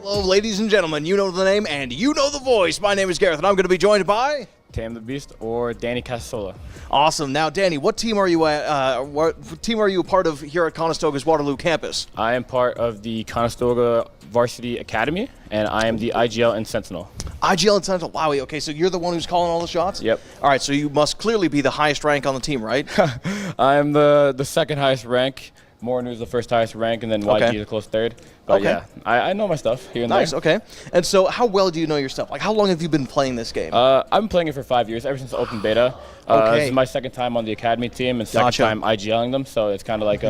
Hello, ladies and gentlemen. You know the name and you know the voice. My name is Gareth, and I'm going to be joined by Tam the Beast or Danny Casola. Awesome. Now, Danny, what team are you a part of here at Conestoga's Waterloo campus? I am part of the Conestoga Varsity Academy, and I am the IGL and Sentinel. IGL and Sentinel. Wow. Okay, so you're the one who's calling all the shots? Yep. All right, so you must clearly be the highest rank on the team, right? I am the second highest rank. Mornu is the first highest rank, and then YG is a close third. But yeah, I know my stuff here and there. Nice, okay. And so how well do you know your stuff? Like, how long have you been playing this game? I've been playing it for 5 years, ever since open beta. This is my second time on the academy team and second time IGLing them, so it's kind of like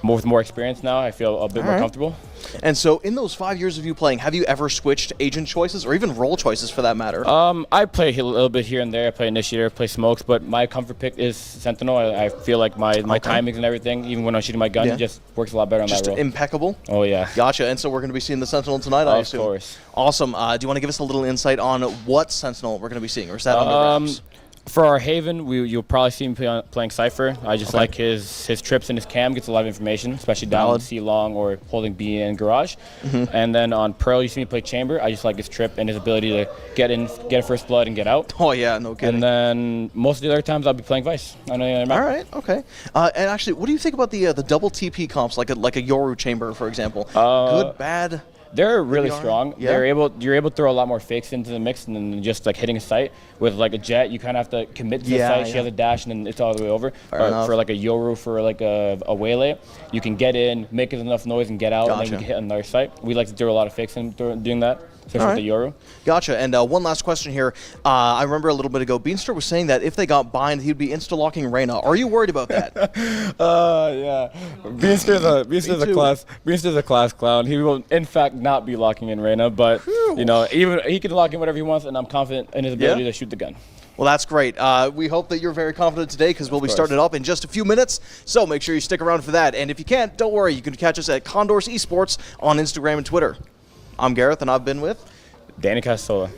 with more experience now. I feel a bit more comfortable. And so in those 5 years of you playing, have you ever switched agent choices or even role choices for that matter? I play a little bit here and there. I play Initiator, play Smokes, but my comfort pick is Sentinel. I feel like my timings and everything, even when I'm shooting my gun, it just works a lot better on that role. Just impeccable? Oh, yeah. Gotcha. And so we're going to be seeing the Sentinel tonight, I assume? Of course. Awesome. Do you want to give us a little insight on what Sentinel we're going to be seeing, or is that under wraps? For our Haven, you'll probably see me playing Cypher. I just like his trips and his cam, gets a lot of information, especially down C long or holding B in garage. And then on Pearl, you see me play Chamber. I just like his trip and his ability to get in, get a first blood, and get out. Oh yeah, no kidding. And then most of the other times I'll be playing Vice. I know. All right, okay. And actually, what do you think about the double TP comps, like a Yoru Chamber, for example? Good, bad. They're really strong. Yeah. You're able to throw a lot more fakes into the mix than just like hitting a site. With like a Jet, you kind of have to commit to the site. She has a dash, and then it's all the way over. For like a Yoru, for like a Waylay, you can get in, make enough noise, and get out, and then you can hit another site. We like to throw a lot of fakes in doing that, especially with the Yoru. Gotcha. And one last question here. I remember a little bit ago, Beanstar was saying that if they got bind, he'd be insta-locking Reyna. Are you worried about that? Yeah. Beanstar's a class clown. He will, in fact, not be locking in Reyna, but you know, even he can lock in whatever he wants, and I'm confident in his ability to shoot the gun. Well, that's great. We hope that you're very confident today, because we'll be starting it up in just a few minutes. So make sure you stick around for that. And if you can't, don't worry. You can catch us at Condors Esports on Instagram and Twitter. I'm Gareth, and I've been with Danny Casola.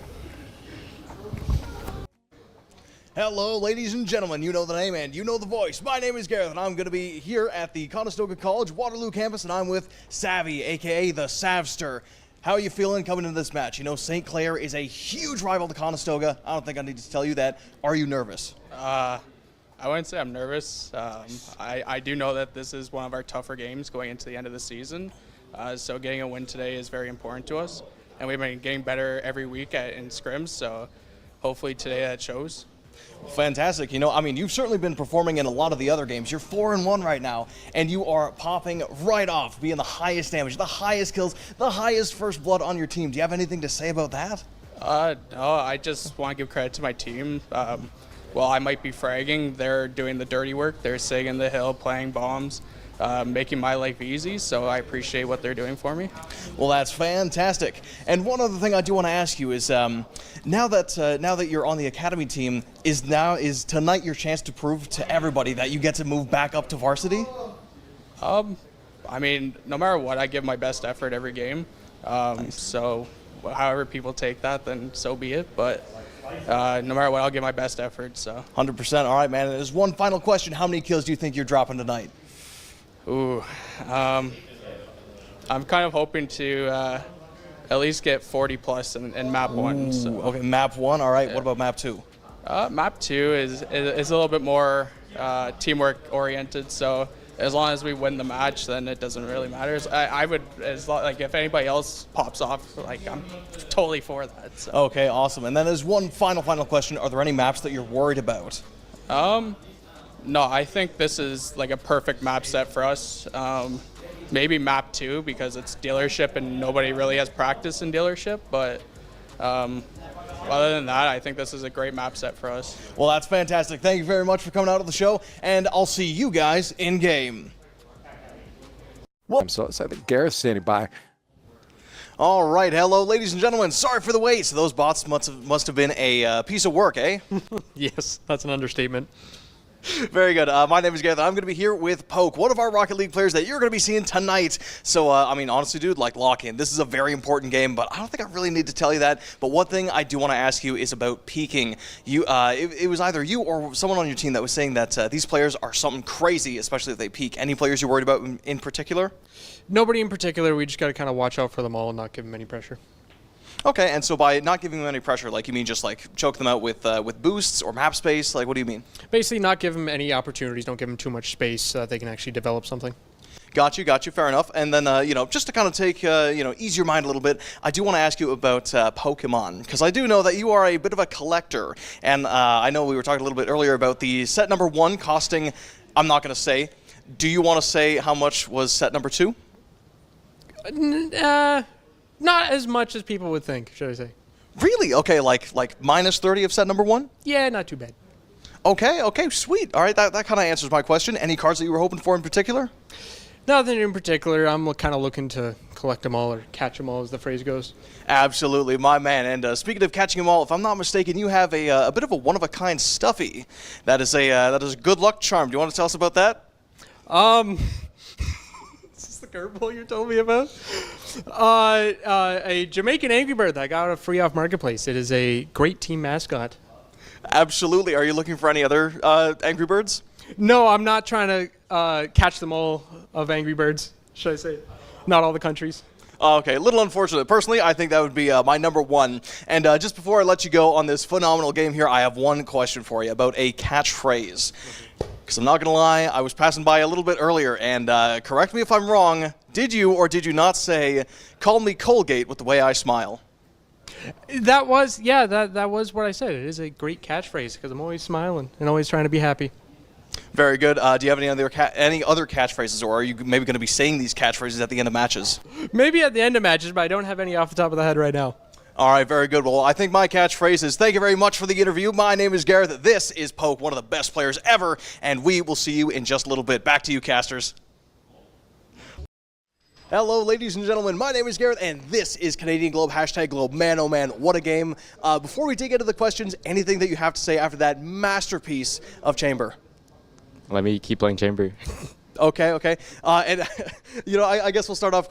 Hello, ladies and gentlemen. You know the name and you know the voice. My name is Gareth, and I'm going to be here at the Conestoga College Waterloo campus, and I'm with Savvy, a.k.a. the Savster. How are you feeling coming into this match? You know, St. Clair is a huge rival to Conestoga. I don't think I need to tell you that. Are you nervous? I wouldn't say I'm nervous. I do know that this is one of our tougher games going into the end of the season. So getting a win today is very important to us. And we've been getting better every week in scrims, so hopefully today that shows. Fantastic. You know, I mean, you've certainly been performing in a lot of the other games. You're 4-1 right now, and you are popping right off, being the highest damage, the highest kills, the highest first blood on your team. Do you have anything to say about that? No, I just want to give credit to my team. While I might be fragging, they're doing the dirty work. They're sitting in the hill, playing bombs, making my life easy, so I appreciate what they're doing for me. Well, that's fantastic. And one other thing I do want to ask you is, now that you're on the academy team, is tonight your chance to prove to everybody that you get to move back up to varsity? I mean, no matter what, I give my best effort every game. So however people take that, then so be it. But no matter what, I'll give my best effort. So 100%. All right, man. And there's one final question. How many kills do you think you're dropping tonight? Ooh, I'm kind of hoping to at least get 40 plus in map 1. So. Okay, map 1. All right. Yeah. What about map 2? Map 2 is a little bit more teamwork oriented. So as long as we win the match, then it doesn't really matter. I would, like, if anybody else pops off, like, I'm totally for that. So. Okay, awesome. And then there's one final question. Are there any maps that you're worried about? No, I think this is like a perfect map set for us. Maybe map 2 because it's dealership and nobody really has practice in dealership, but other than that, I think this is a great map set for us. Well, that's fantastic. Thank you very much for coming out of the show, and I'll see you guys in game. Well, so I think Gareth's standing by. All right, hello, ladies and gentlemen. Sorry for the wait. So those bots must have been a piece of work, eh? Yes, that's an understatement. Very good. My name is Gareth. I'm going to be here with Poke, one of our Rocket League players that you're going to be seeing tonight. So, I mean, honestly, dude, like, lock in. This is a very important game, but I don't think I really need to tell you that. But one thing I do want to ask you is about peaking. It was either you or someone on your team that was saying that these players are something crazy, especially if they peak. Any players you're worried about in particular? Nobody in particular. We just got to kind of watch out for them all and not give them any pressure. Okay, and so by not giving them any pressure, like, you mean just like choke them out with boosts or map space? Like, what do you mean? Basically, not give them any opportunities. Don't give them too much space so that they can actually develop something. Got you. Fair enough. And then, just to kind of take, ease your mind a little bit, I do want to ask you about Pokemon, because I do know that you are a bit of a collector. And I know we were talking a little bit earlier about the set number 1 costing, I'm not going to say. Do you want to say how much was set number 2? Not as much as people would think, should I say. Really? Okay, like minus 30 of set number 1? Yeah, not too bad. Okay, sweet. All right, that kind of answers my question. Any cards that you were hoping for in particular? Nothing in particular. I'm kind of looking to collect them all or catch them all, as the phrase goes. Absolutely, my man. And speaking of catching them all, if I'm not mistaken, you have a bit of a one-of-a-kind stuffy. That is a good luck charm. Do you want to tell us about that? Is this the curveball you told me about? A Jamaican Angry Bird that I got free off Marketplace. It is a great team mascot. Absolutely. Are you looking for any other Angry Birds? No, I'm not trying to catch them all of Angry Birds, should I say. Not all the countries. Okay, a little unfortunate. Personally, I think that would be my number 1. And just before I let you go on this phenomenal game here, I have one question for you about a catchphrase. Because I'm not going to lie, I was passing by a little bit earlier, and correct me if I'm wrong, did you or did you not say, "Call me Colgate with the way I smile"? That was what I said. It is a great catchphrase because I'm always smiling and always trying to be happy. Very good. Do you have any other catchphrases, or are you maybe going to be saying these catchphrases at the end of matches? Maybe at the end of matches, but I don't have any off the top of the head right now. All right, very good. Well, I think my catchphrase is, thank you very much for the interview. My name is Gareth. This is Poke, one of the best players ever, and we will see you in just a little bit. Back to you, casters. Hello, ladies and gentlemen. My name is Gareth, and this is Canadian Globe, #Globe. Man, oh man, what a game. Before we dig into the questions, anything that you have to say after that masterpiece of Chamber? Let me keep playing Chamber. Okay. And, I guess we'll start off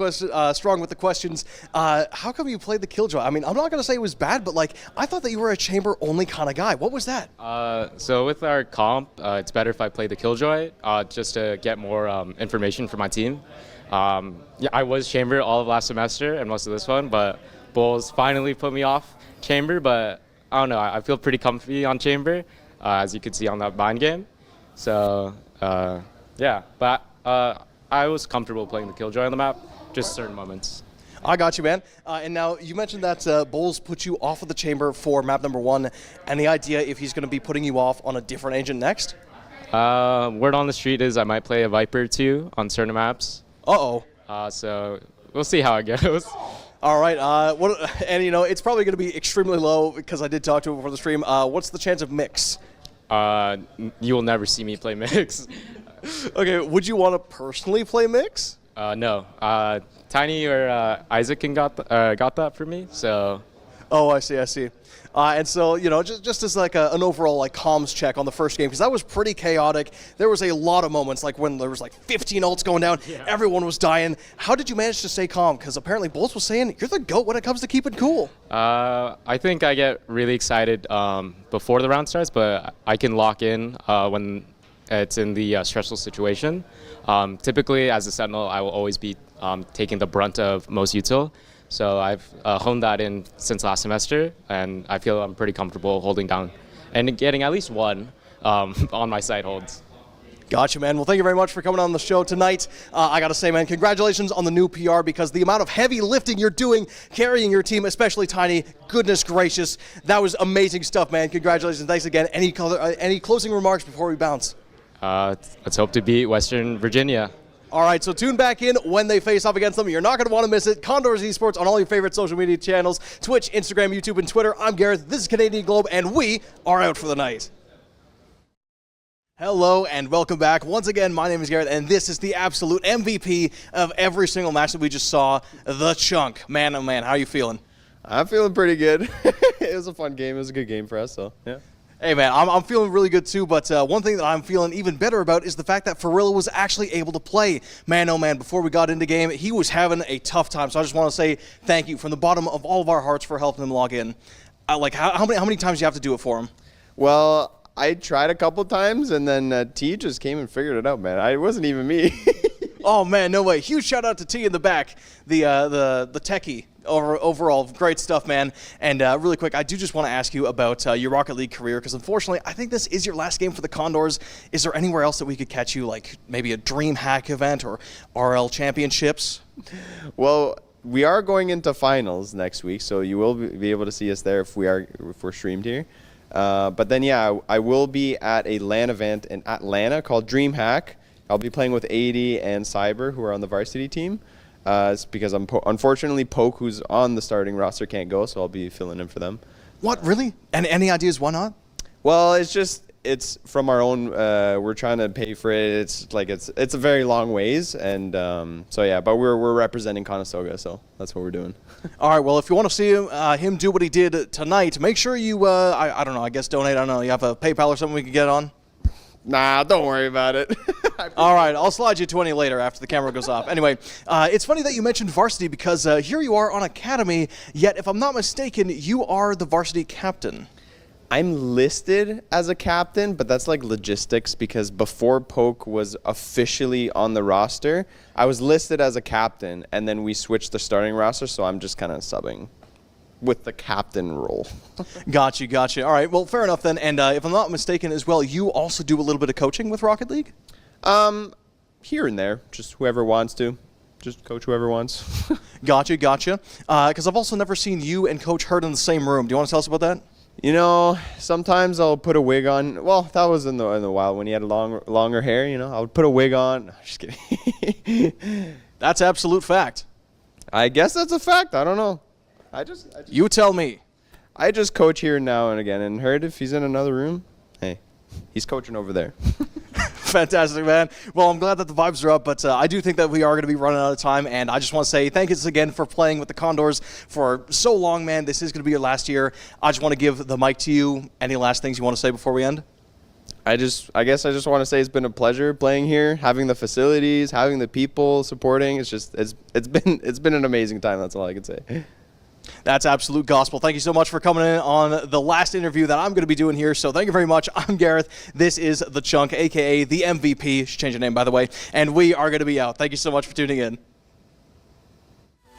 strong with the questions. How come you played the Killjoy? I mean, I'm not going to say it was bad, but, I thought that you were a Chamber-only kind of guy. What was that? So with our comp, it's better if I play the Killjoy, just to get more information for my team. I was Chamber all of last semester and most of this one, but Bulls finally put me off Chamber, but I don't know. I feel pretty comfy on Chamber, as you could see on that bind game. So, yeah, but I was comfortable playing the Killjoy on the map, just certain moments. I got you, man. And now you mentioned that Bulls put you off of the Chamber for map number 1, and the idea if he's going to be putting you off on a different agent next? Word on the street is I might play a Viper too on certain maps. Uh-oh. So we'll see how it goes. All right. It's probably going to be extremely low because I did talk to him before the stream. What's the chance of mix? You will never see me play mix. Okay. Would you want to personally play mix? No. Tiny or Isaac got that for me. So. Oh, I see. And so, just as an overall comms check on the first game, because that was pretty chaotic. There was a lot of moments when there was 15 ults going down, everyone was dying. How did you manage to stay calm? Because apparently Bulls was saying you're the GOAT when it comes to keeping cool. I think I get really excited before the round starts, but I can lock in when it's in the stressful situation. Typically, as a Sentinel, I will always be taking the brunt of most util. So I've honed that in since last semester, and I feel I'm pretty comfortable holding down and getting at least one on my side holds. Gotcha, man. Well, thank you very much for coming on the show tonight. I got to say, man, congratulations on the new PR, because the amount of heavy lifting you're doing, carrying your team, especially Tiny, goodness gracious, that was amazing stuff, man. Congratulations. Thanks again. Any closing remarks before we bounce? Let's hope to beat Western Virginia. All right, so tune back in when they face off against them. You're not going to want to miss it. Condors Esports on all your favorite social media channels, Twitch, Instagram, YouTube, and Twitter. I'm Gareth. This is Canadian Globe, and we are out for the night. Hello, and welcome back. Once again, my name is Gareth, and this is the absolute MVP of every single match that we just saw, The Chunk. Man, oh man, how are you feeling? I'm feeling pretty good. It was a fun game. It was a good game for us, so yeah. Hey, man, I'm feeling really good, too, but one thing that I'm feeling even better about is the fact that Farilla was actually able to play. Man, oh, man, before we got into game, he was having a tough time, so I just want to say thank you from the bottom of all of our hearts for helping him log in. How many times do you have to do it for him? Well, I tried a couple times, and then T just came and figured it out, man. It wasn't even me. Oh, man, no way. Huge shout out to T in the back, the techie. Overall, great stuff, man. And really quick, I do just want to ask you about your Rocket League career, because unfortunately, I think this is your last game for the Condors. Is there anywhere else that we could catch you, like maybe a Dream Hack event or RL Championships? Well, we are going into finals next week, so you will be able to see us there if we're streamed here. But then, yeah, I will be at a LAN event in Atlanta called Dream Hack. I'll be playing with 80 and Cyber, who are on the varsity team. It's because unfortunately Poke, who's on the starting roster, can't go, so I'll be filling in for them. What, really? And any ideas why not? Well, it's from our own. We're trying to pay for it. It's a very long ways, and so yeah. But we're representing Conestoga, so that's what we're doing. All right. Well, if you want to see him do what he did tonight, make sure you I don't know. I guess donate. I don't know. You have a PayPal or something we can get on? Nah, don't worry about it. All right, I'll slide you 20 later after the camera goes off. Anyway, it's funny that you mentioned varsity because here you are on Academy, yet if I'm not mistaken, you are the varsity captain. I'm listed as a captain, but that's like logistics because before Poke was officially on the roster, I was listed as a captain, and then we switched the starting roster, so I'm just kind of subbing with the captain role. Gotcha. All right, well, fair enough then. And if I'm not mistaken as well, you also do a little bit of coaching with Rocket League? Here and there, just whoever wants to. Just coach whoever wants. Gotcha. Because I've also never seen you and Coach Hurd in the same room. Do you want to tell us about that? You know, sometimes I'll put a wig on. Well, that was in the wild when he had longer hair, you know. I would put a wig on. No, just kidding. That's absolute fact. I guess that's a fact. I don't know. You tell me. I just coach here now and again. And Hurd, if he's in another room, hey, he's coaching over there. Fantastic, man. Well, I'm glad that the vibes are up, but I do think that we are going to be running out of time, and I just want to say thank you again for playing with the Condors for so long, man. This is going to be your last year. I just want to give the mic to you. Any last things you want to say before we end? I guess I just want to say it's been a pleasure playing here, having the facilities, having the people supporting. It's been an amazing time. That's all I can say. That's absolute gospel. Thank you so much for coming in on the last interview that I'm going to be doing here. So thank you very much. I'm Gareth. This is The Chunk, a.k.a. the MVP. Should change your name, by the way. And we are going to be out. Thank you so much for tuning in.